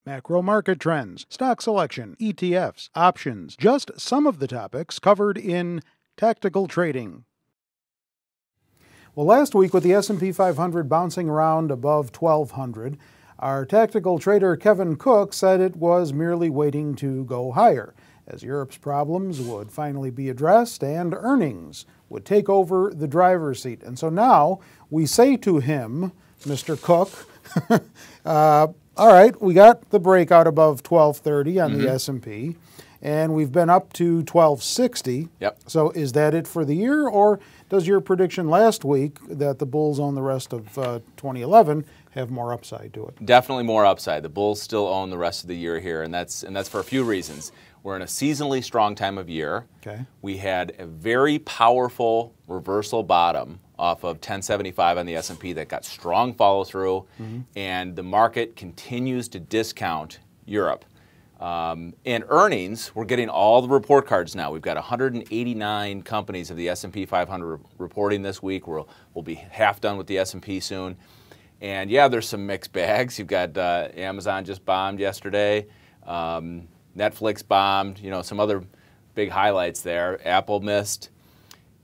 macro market trends, stock selection, ETFs, options, just some of the topics covered in Tactical Trading. Well, last week with the S&P 500 bouncing around above 1,200, our tactical trader Kevin Cook said it was merely waiting to go higher, as Europe's problems would finally be addressed and earnings would take over the driver's seat. And so now we say to him, Mr. Cook, all right, we got the breakout above 1230 on the S&P, and we've been up to 1260. Yep. So is that it for the year, or does your prediction last week that the bulls own the rest of 2011 have more upside to it? Definitely more upside. The bulls still own the rest of the year here, and that's for a few reasons. We're in a seasonally strong time of year. Okay. We had a very powerful reversal bottom off of 1075 on the S&P that got strong follow-through, and the market continues to discount Europe. And earnings, we're getting all the report cards now. We've got 189 companies of the S&P 500 reporting this week. We'll be half done with the S&P soon. And yeah, there's some mixed bags. You've got Amazon just bombed yesterday. Netflix bombed, some other big highlights there. Apple missed.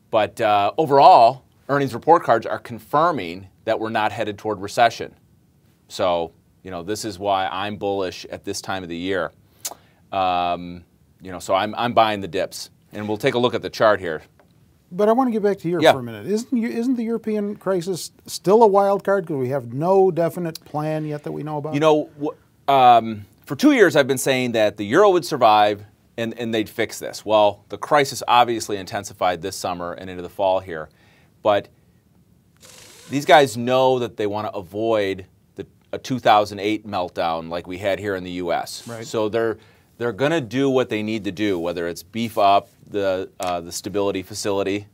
But overall, earnings report cards are confirming that we're not headed toward recession. So, this is why I'm bullish at this time of the year. So I'm buying the dips. And we'll take a look at the chart here. But I want to get back to Europe for a minute. Isn't the European crisis still a wild card because we have no definite plan yet that we know about? For 2 years I've been saying that the euro would survive and they'd fix this. Well, the crisis obviously intensified this summer and into the fall here. But these guys know that they want to avoid a 2008 meltdown like we had here in the U.S. Right. So they're going to do what they need to do, whether it's beef up the stability facility,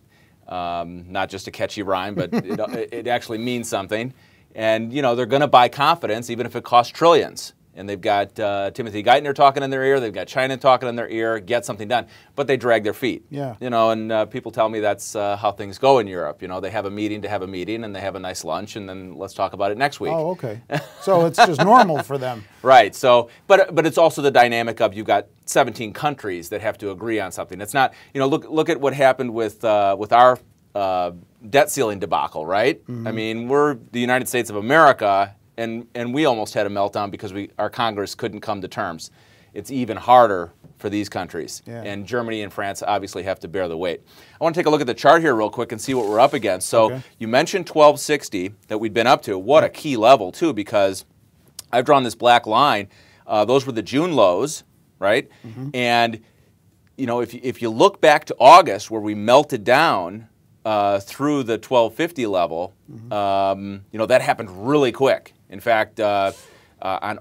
not just a catchy rhyme, but it actually means something. And, they're going to buy confidence, even if it costs trillions. And they've got Timothy Geithner talking in their ear. They've got China talking in their ear. Get something done. But they drag their feet. Yeah. And people tell me that's how things go in Europe. They have a meeting to have a meeting, and they have a nice lunch, and then let's talk about it next week. Oh, okay. So it's just normal for them. Right. So, but it's also the dynamic of you've got 17 countries that have to agree on something. It's not. Look at what happened with our debt ceiling debacle. Right. I mean, we're the United States of America. And we almost had a meltdown because our Congress couldn't come to terms. It's even harder for these countries. Yeah. And Germany and France obviously have to bear the weight. I want to take a look at the chart here real quick and see what we're up against. So you mentioned 1260 that we'd been up to. What a key level, too, because I've drawn this black line. Those were the June lows, right? And, if you look back to August where we melted down through the 1250 level, that happened really quick. In fact, on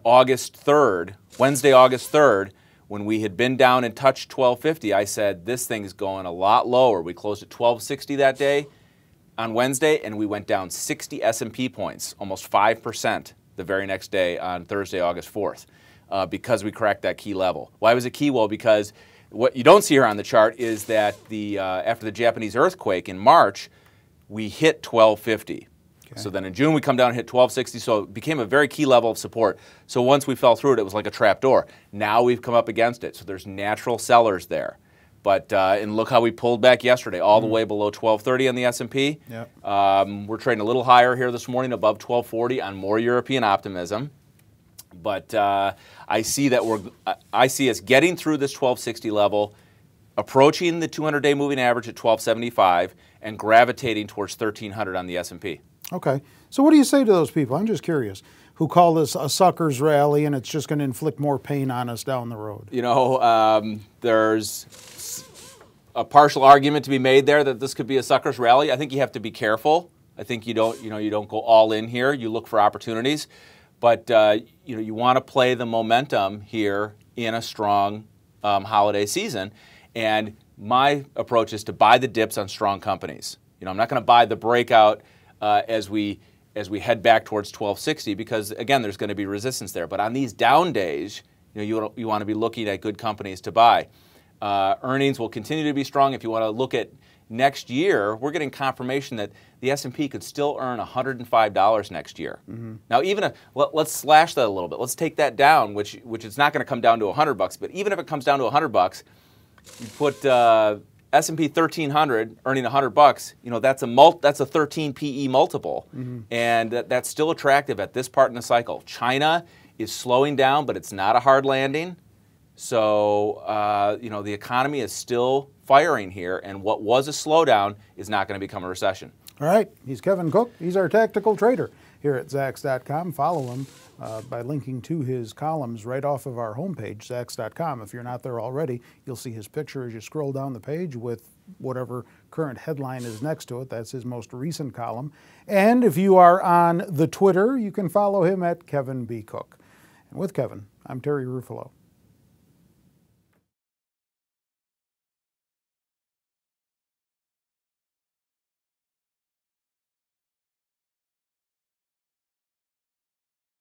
August 3rd, Wednesday, August 3rd, when we had been down and touched 1250, I said, this thing is going a lot lower. We closed at 1260 that day on Wednesday, and we went down 60 S&P points, almost 5% the very next day on Thursday, August 4th, because we cracked that key level. Why was it key? Well, because what you don't see here on the chart is that after the Japanese earthquake in March, we hit 1250. Okay. So then in June we come down and hit 1260, so it became a very key level of support. So once we fell through it, it was like a trap door. Now we've come up against it, so there's natural sellers there. But and look how we pulled back yesterday, all the way below 1230 on the S&P. Yep. We're trading a little higher here this morning, above 1240 on more European optimism. But I see us getting through this 1260 level, approaching the 200-day moving average at 1275, and gravitating towards 1300 on the S&P. Okay. So what do you say to those people? I'm just curious, who call this a sucker's rally and it's just going to inflict more pain on us down the road? There's a partial argument to be made there that this could be a sucker's rally. I think you have to be careful. I think you don't go all in here. You look for opportunities. But you want to play the momentum here in a strong holiday season. And my approach is to buy the dips on strong companies. I'm not going to buy the breakout as we head back towards 1260 because, again, there's going to be resistance there. But on these down days, you want to be looking at good companies to buy. Earnings will continue to be strong. If you want to look at next year, we're getting confirmation that the S&P could still earn $105 next year. Now, even let's slash that a little bit. Let's take that down, which is not going to come down to $100. But even if it comes down to $100, you put S&P 1300 earning $100. You know, that's a 13 PE multiple, and that's still attractive at this part in the cycle. China is slowing down, but it's not a hard landing. So, you know, the economy is still firing here, and what was a slowdown is not going to become a recession. All right. He's Kevin Cook. He's our tactical trader here at Zacks.com. Follow him by linking to his columns right off of our homepage, Zacks.com. If you're not there already, you'll see his picture as you scroll down the page with whatever current headline is next to it. That's his most recent column. And if you are on the Twitter, you can follow him at Kevin B. Cook. And with Kevin, I'm Terry Ruffalo.